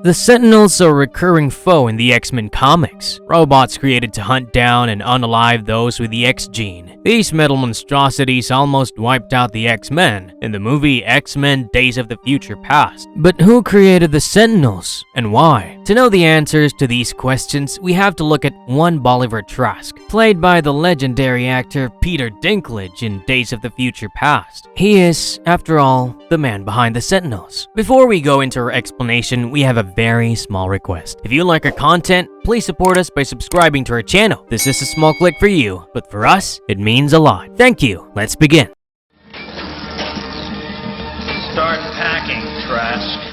The Sentinels are a recurring foe in the X-Men comics, robots created to hunt down and unalive those with the X gene. These metal monstrosities almost wiped out the X-Men in the movie X-Men Days of the Future Past. But who created the Sentinels, and why? To know the answers to these questions, we have to look at one Bolivar Trask, played by the legendary actor Peter Dinklage in Days of the Future Past. He is, after all, the man behind the Sentinels. Before we go into our explanation, we have a very small request. If you like our content, please support us by subscribing to our channel. This is a small click for you, but for us, it means a lot. Thank you. Let's begin. Start packing, Trask.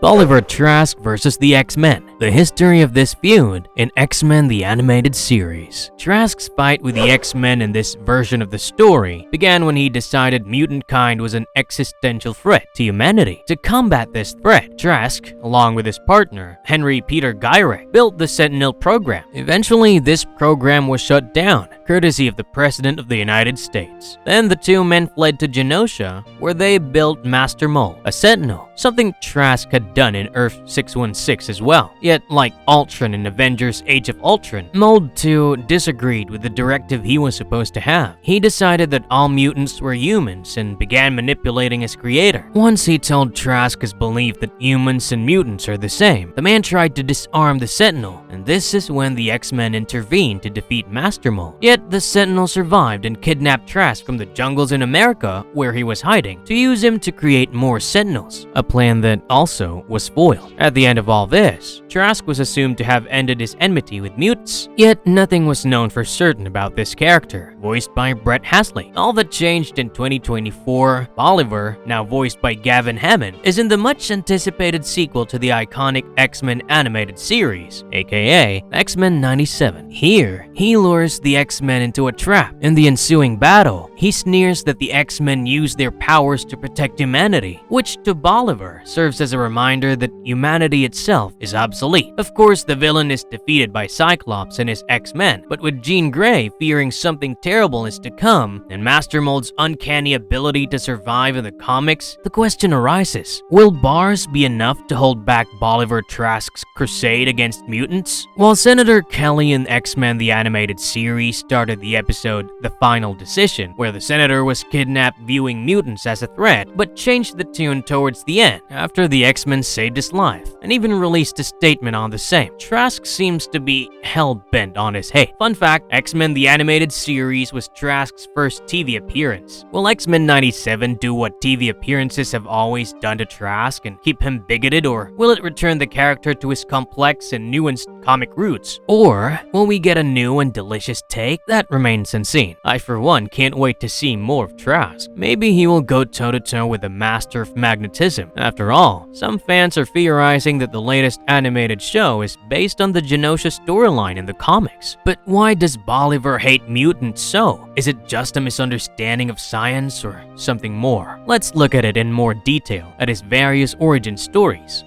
Bolivar Trask versus the X-Men. The history of this feud in X-Men the Animated Series. Trask's fight with the X-Men in this version of the story began when he decided mutant kind was an existential threat to humanity. To combat this threat, Trask, along with his partner, Henry Peter Gyrich, built the Sentinel program. Eventually, this program was shut down, courtesy of the President of the United States. Then the two men fled to Genosha, where they built Master Mold, a Sentinel, something Trask had done in Earth 616 as well. Yet, like Ultron in Avengers Age of Ultron, Mold 2 disagreed with the directive he was supposed to have. He decided that all mutants were humans and began manipulating his creator. Once he told Trask his belief that humans and mutants are the same, the man tried to disarm the Sentinel, and this is when the X-Men intervened to defeat Master Mold. Yet, the Sentinel survived and kidnapped Trask from the jungles in America where he was hiding to use him to create more Sentinels, a plan that also was foiled. At the end of all this, Trask was assumed to have ended his enmity with mutants, yet nothing was known for certain about this character, voiced by Brett Hasley. All that changed in 2024, Bolivar, now voiced by Gavin Hammond, is in the much anticipated sequel to the iconic X-Men animated series, aka X-Men 97. Here, he lures the X-Men into a trap. In the ensuing battle, he sneers that the X-Men use their powers to protect humanity, which to Bolivar serves as a reminder that humanity itself is obsolete. Of course, the villain is defeated by Cyclops and his X-Men, but with Jean Grey fearing something terrible is to come, and Master Mold's uncanny ability to survive in the comics, the question arises, will bars be enough to hold back Bolivar Trask's crusade against mutants? While Senator Kelly in X-Men the Animated Series started the episode The Final Decision, where the Senator was kidnapped viewing mutants as a threat, but changed the tune towards the end, after the X-Men saved his life, and even released a statement on the same. Trask seems to be hell-bent on his hate. Fun fact, X-Men the Animated Series was Trask's first TV appearance. Will X-Men 97 do what TV appearances have always done to Trask and keep him bigoted, or will it return the character to his complex and nuanced comic roots? Or will we get a new and delicious take? That remains unseen. I, for one, can't wait to see more of Trask. Maybe he will go toe-to-toe with the master of magnetism. After all, some fans are theorizing that the latest animated show is based on the Genosha storyline in the comics. But why does Bolivar hate mutants so? Is it just a misunderstanding of science or something more? Let's look at it in more detail at his various origin stories.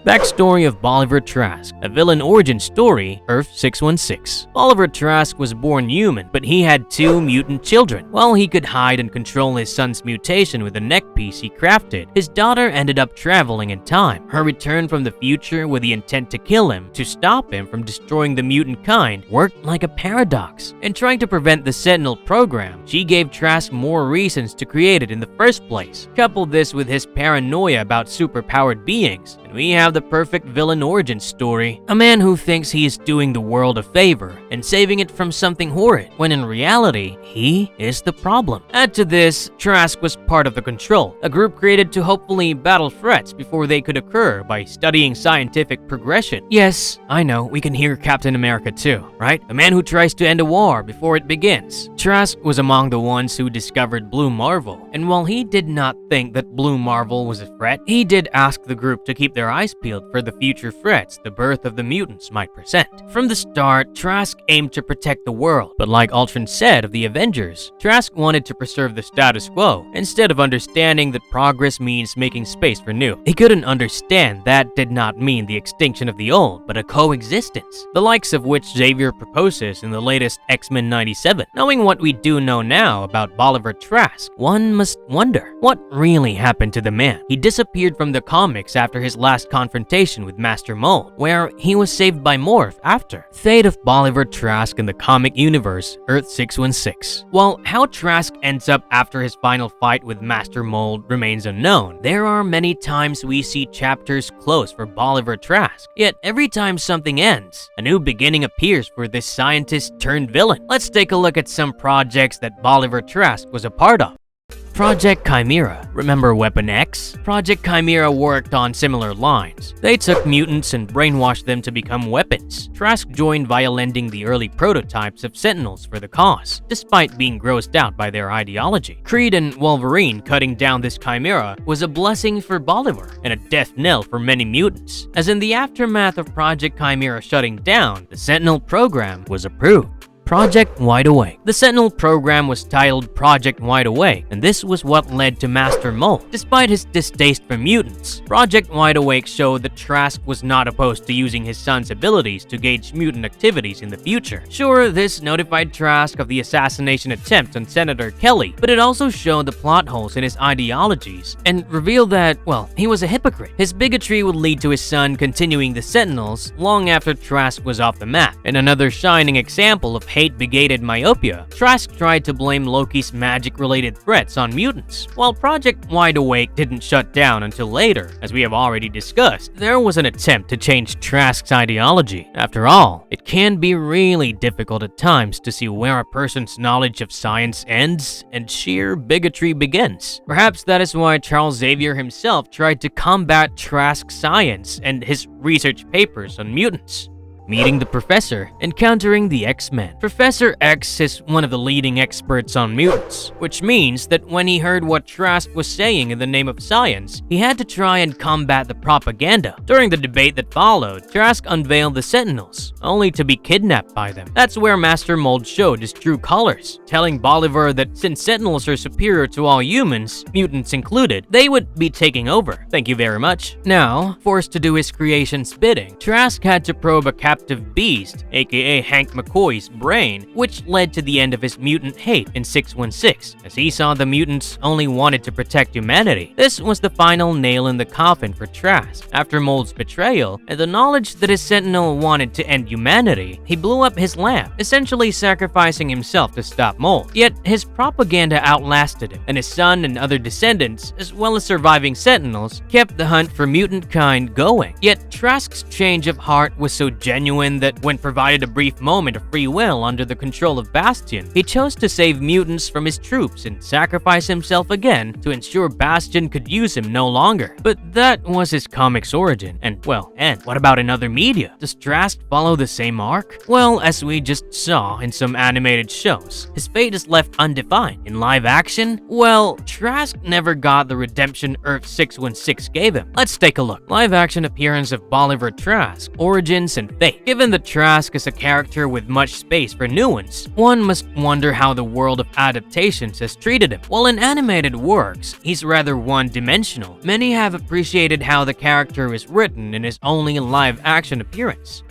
Backstory of Bolivar Trask, a villain origin story, Earth 616. Bolivar Trask was born human, but he had two mutant children. While he could hide and control his son's mutation with a neckpiece he crafted, his daughter ended up traveling in time. Her return from the future with the intent to kill him, to stop him from destroying the mutant kind, worked like a paradox. In trying to prevent the Sentinel program, she gave Trask more reasons to create it in the first place. Couple this with his paranoia about superpowered beings, and we have the perfect villain origin story. A man who thinks he is doing the world a favor and saving it from something horrid, when in reality, he is the problem. Add to this, Trask was part of the Control, a group created to hopefully battle threats before they could occur by studying scientific progression. Yes, I know, we can hear Captain America too, right? The man who tries to end a war before it begins. Trask was among the ones who discovered Blue Marvel, and while he did not think that Blue Marvel was a threat, he did ask the group to keep their eyes peeled for the future threats the birth of the mutants might present. From the start, Trask aimed to protect the world, but like Ultron said of the Avengers, Trask wanted to preserve the status quo, instead of understanding that progress means making space for new. He couldn't understand that did not mean the extinction of the old, but a coexistence, the likes of which Xavier proposes in the latest X-Men 97. Knowing what we do know now about Bolivar Trask, one must wonder, what really happened to the man? He disappeared from the comics after his last confrontation confrontation with Master Mold, where he was saved by Morph after. Fate of Bolivar Trask in the comic universe, Earth 616. While how Trask ends up after his final fight with Master Mold remains unknown, there are many times we see chapters close for Bolivar Trask. Yet every time something ends, a new beginning appears for this scientist turned villain. Let's take a look at some projects that Bolivar Trask was a part of. Project Chimera. Remember Weapon X? Project Chimera worked on similar lines. They took mutants and brainwashed them to become weapons. Trask joined via lending the early prototypes of Sentinels for the cause, despite being grossed out by their ideology. Creed and Wolverine cutting down this Chimera was a blessing for Bolivar and a death knell for many mutants, as in the aftermath of Project Chimera shutting down, the Sentinel program was approved. Project Wide Awake. The Sentinel program was titled Project Wide Awake, and this was what led to Master Mold. Despite his distaste for mutants, Project Wide Awake showed that Trask was not opposed to using his son's abilities to gauge mutant activities in the future. Sure, this notified Trask of the assassination attempt on Senator Kelly, but it also showed the plot holes in his ideologies and revealed that, well, he was a hypocrite. His bigotry would lead to his son continuing the Sentinels long after Trask was off the map. And another shining example of hate-begated myopia, Trask tried to blame Loki's magic-related threats on mutants. While Project Wide Awake didn't shut down until later, as we have already discussed, there was an attempt to change Trask's ideology. After all, it can be really difficult at times to see where a person's knowledge of science ends and sheer bigotry begins. Perhaps that is why Charles Xavier himself tried to combat Trask's science and his research papers on mutants. Meeting the Professor, encountering the X-Men. Professor X is one of the leading experts on mutants, which means that when he heard what Trask was saying in the name of science, he had to try and combat the propaganda. During the debate that followed, Trask unveiled the Sentinels, only to be kidnapped by them. That's where Master Mold showed his true colors, telling Bolivar that since Sentinels are superior to all humans, mutants included, they would be taking over. Thank you very much. Now, forced to do his creation's bidding, Trask had to probe a captive beast, aka Hank McCoy's brain, which led to the end of his mutant hate in 616, as he saw the mutants only wanted to protect humanity. This was the final nail in the coffin for Trask. After Mold's betrayal, and the knowledge that his Sentinel wanted to end humanity, he blew up his lab, essentially sacrificing himself to stop Mold. Yet his propaganda outlasted him, and his son and other descendants, as well as surviving Sentinels, kept the hunt for mutant kind going. Yet Trask's change of heart was so genuine that when provided a brief moment of free will under the control of Bastion, he chose to save mutants from his troops and sacrifice himself again to ensure Bastion could use him no longer. But that was his comic's origin, and well, what about in other media? Does Trask follow the same arc? Well, as we just saw in some animated shows, his fate is left undefined. In live action, well, Trask never got the redemption Earth 616 gave him. Let's take a look. Live action appearance of Bolivar Trask, origins and fate. Given that Trask is a character with much space for nuance, one must wonder how the world of adaptations has treated him. While in animated works, he's rather one-dimensional. Many have appreciated how the character is written in his only live-action appearance.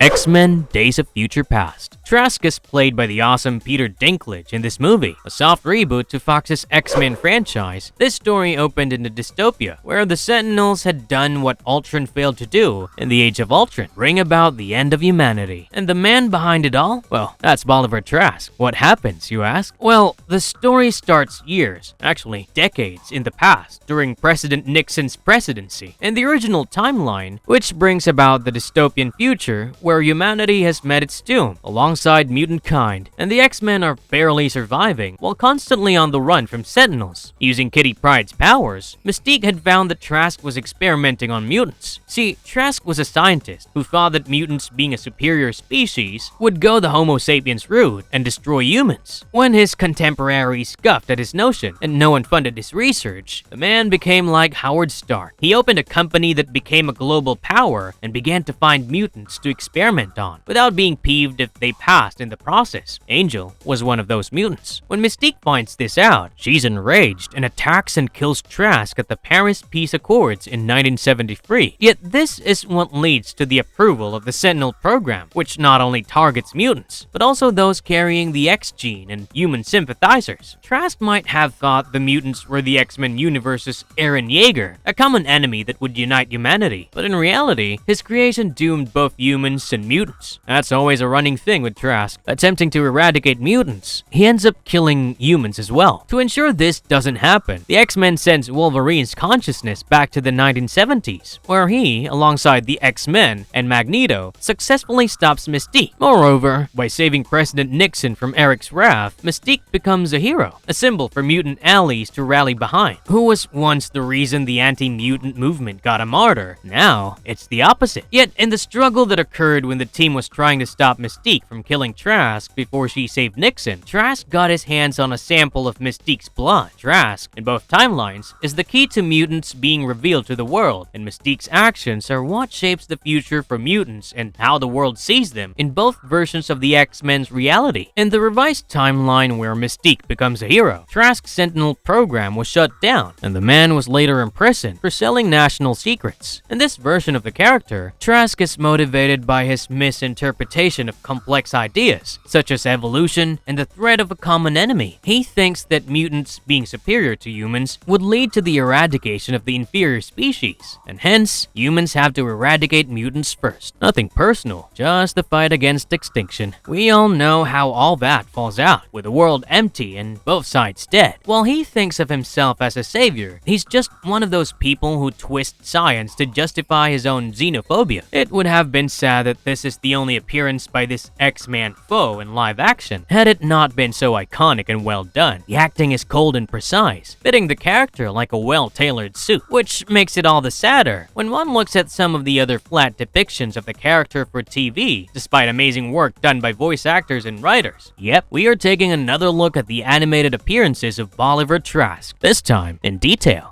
X-Men Days of Future Past. Trask is played by the awesome Peter Dinklage in this movie, a soft reboot to Fox's X-Men franchise. This story opened in a dystopia, where the Sentinels had done what Ultron failed to do in the Age of Ultron, bring about the end of humanity. And the man behind it all? Well, that's Bolivar Trask. What happens, you ask? Well, the story starts years, actually decades in the past, during President Nixon's presidency, in the original timeline, which brings about the dystopian future where humanity has met its doom, alongside mutant kind, and the X-Men are barely surviving while constantly on the run from Sentinels. Using Kitty Pryde's powers, Mystique had found that Trask was experimenting on mutants. See, Trask was a scientist who thought that mutants, being a superior species, would go the Homo sapiens route and destroy humans. When his contemporaries scoffed at his notion and no one funded his research, the man became like Howard Stark. He opened a company that became a global power and began to find mutants to experiment on, without being peeved if they passed past in the process. Angel was one of those mutants. When Mystique finds this out, she's enraged and attacks and kills Trask at the Paris Peace Accords in 1973. Yet this is what leads to the approval of the Sentinel program, which not only targets mutants, but also those carrying the X gene and human sympathizers. Trask might have thought the mutants were the X-Men universe's Eren Yeager, a common enemy that would unite humanity, but in reality, his creation doomed both humans and mutants. That's always a running thing with Trask. Attempting to eradicate mutants, he ends up killing humans as well. To ensure this doesn't happen, the X-Men sends Wolverine's consciousness back to the 1970s, where he, alongside the X-Men and Magneto, successfully stops Mystique. Moreover, by saving President Nixon from Eric's wrath, Mystique becomes a hero, a symbol for mutant allies to rally behind. Who was once the reason the anti-mutant movement got a martyr, now it's the opposite. Yet, in the struggle that occurred when the team was trying to stop Mystique from killing Trask before she saved Nixon, Trask got his hands on a sample of Mystique's blood. Trask, in both timelines, is the key to mutants being revealed to the world, and Mystique's actions are what shapes the future for mutants and how the world sees them in both versions of the X-Men's reality. In the revised timeline where Mystique becomes a hero, Trask's Sentinel program was shut down, and the man was later imprisoned for selling national secrets. In this version of the character, Trask is motivated by his misinterpretation of complex ideas, such as evolution and the threat of a common enemy. He thinks that mutants being superior to humans would lead to the eradication of the inferior species, and hence, humans have to eradicate mutants first. Nothing personal, just the fight against extinction. We all know how all that falls out, with the world empty and both sides dead. While he thinks of himself as a savior, he's just one of those people who twist science to justify his own xenophobia. It would have been sad that this is the only appearance by this X-Man foe in live action, had it not been so iconic and well done. The acting is cold and precise, fitting the character like a well-tailored suit, which makes it all the sadder when one looks at some of the other flat depictions of the character for TV, despite amazing work done by voice actors and writers. Yep, we are taking another look at the animated appearances of Bolivar Trask, this time in detail.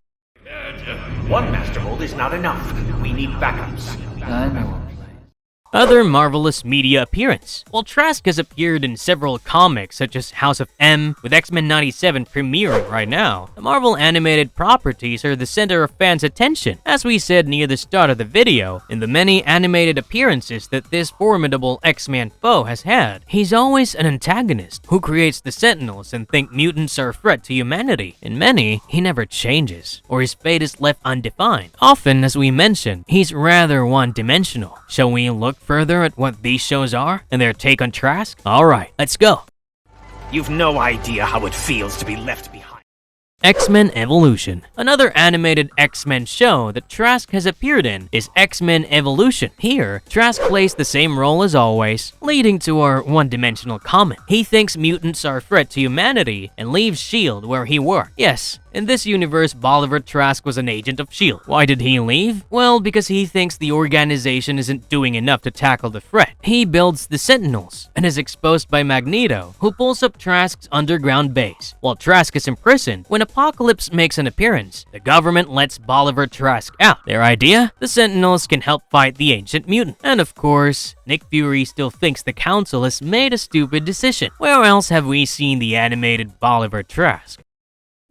One master mold is not enough. We need backups. I know. Other marvelous media appearance. While Trask has appeared in several comics such as House of M, with X-Men 97 premiering right now, the Marvel animated properties are the center of fans' attention. As we said near the start of the video, in the many animated appearances that this formidable X-Man foe has had, he's always an antagonist who creates the Sentinels and think mutants are a threat to humanity. In many, he never changes, or his fate is left undefined. Often, as we mentioned, he's rather one-dimensional. Shall we look further at what these shows are and their take on Trask? Alright, let's go. You've no idea how it feels to be left behind. X-Men Evolution. Another animated X-Men show that Trask has appeared in is X-Men Evolution. Here, Trask plays the same role as always, leading to our one-dimensional comment. He thinks mutants are a threat to humanity and leaves S.H.I.E.L.D. where he worked. Yes, in this universe, Bolivar Trask was an agent of S.H.I.E.L.D. Why did he leave? Well, because he thinks the organization isn't doing enough to tackle the threat. He builds the Sentinels and is exposed by Magneto, who pulls up Trask's underground base. While Trask is imprisoned, when Apocalypse makes an appearance, the government lets Bolivar Trask out. Their idea? The Sentinels can help fight the ancient mutant. And of course, Nick Fury still thinks the Council has made a stupid decision. Where else have we seen the animated Bolivar Trask?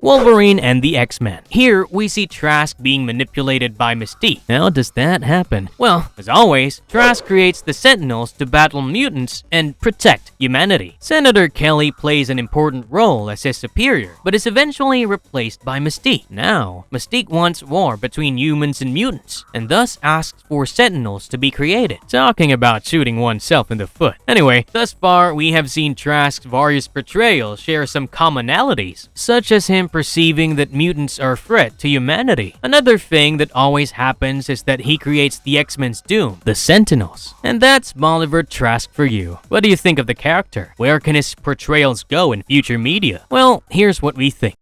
Wolverine and the X-Men. Here, we see Trask being manipulated by Mystique. How does that happen? Well, as always, Trask creates the Sentinels to battle mutants and protect humanity. Senator Kelly plays an important role as his superior, but is eventually replaced by Mystique. Now, Mystique wants war between humans and mutants, and thus asks for Sentinels to be created. Talking about shooting oneself in the foot. Anyway, thus far, we have seen Trask's various portrayals share some commonalities, such as him perceiving that mutants are a threat to humanity. Another thing that always happens is that he creates the X-Men's doom, the Sentinels. And that's Bolivar Trask for you. What do you think of the character? Where can his portrayals go in future media? Well, here's what we think.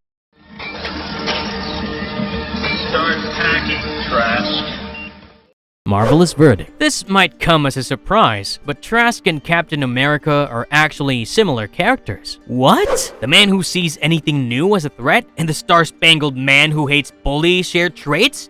Start packing, Trask. Marvelous verdict. This might come as a surprise, but Trask and Captain America are actually similar characters. What? The man who sees anything new as a threat and the Star-Spangled Man who hates bullies share traits?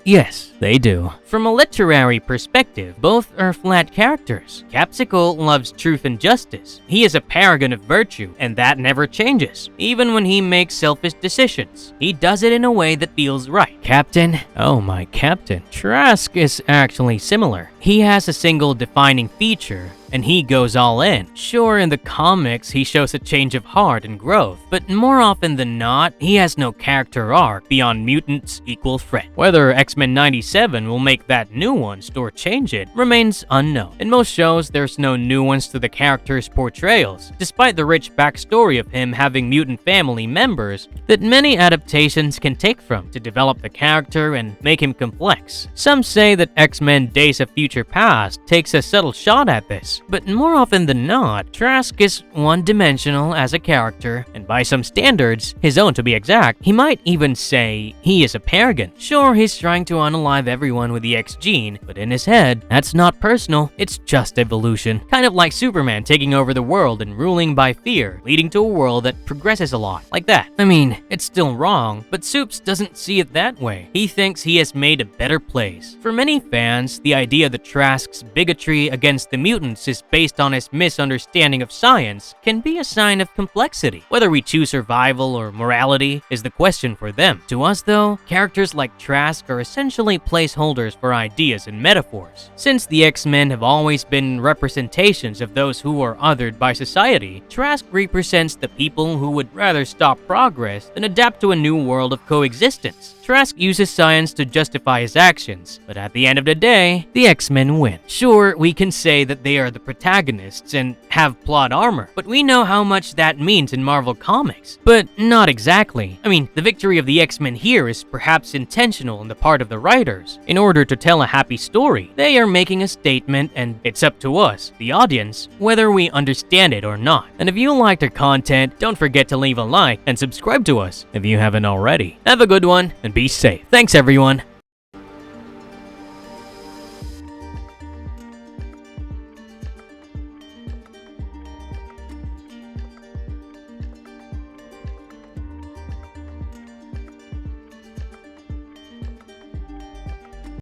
Yes. They do. From a literary perspective, both are flat characters. Capsicle loves truth and justice. He is a paragon of virtue, and that never changes. Even when he makes selfish decisions, he does it in a way that feels right. Captain, oh my Captain, Trask is actually similar. He has a single defining feature, and he goes all in. Sure, in the comics, he shows a change of heart and growth, but more often than not, he has no character arc beyond mutants equal threat. Whether X-Men 97 will make that nuanced or change it remains unknown. In most shows, there's no nuance to the character's portrayals, despite the rich backstory of him having mutant family members that many adaptations can take from to develop the character and make him complex. Some say that X-Men Days of Future Past takes a subtle shot at this, but more often than not, Trask is one-dimensional as a character, and by some standards, his own to be exact, he might even say he is a paragon. Sure, he's trying to unalive everyone with the X gene, but in his head, that's not personal, it's just evolution. Kind of like Superman taking over the world and ruling by fear, leading to a world that progresses a lot, like that. I mean, it's still wrong, but Supes doesn't see it that way. He thinks he has made a better place. For many fans, the idea that Trask's bigotry against the mutants is based on his misunderstanding of science can be a sign of complexity. Whether we choose survival or morality is the question for them. To us though, characters like Trask are essentially placeholders for ideas and metaphors. Since the X-Men have always been representations of those who are othered by society, Trask represents the people who would rather stop progress than adapt to a new world of coexistence. Trask uses science to justify his actions, but at the end of the day, the X-Men win. Sure, we can say that they are the protagonists and have plot armor, but we know how much that means in Marvel Comics. But not exactly. I mean, the victory of the X-Men here is perhaps intentional on the part of the writers. In order to tell a happy story, they are making a statement, and it's up to us, the audience, whether we understand it or not. And if you liked our content, don't forget to leave a like and subscribe to us if you haven't already. Have a good one, and be safe. Thanks everyone.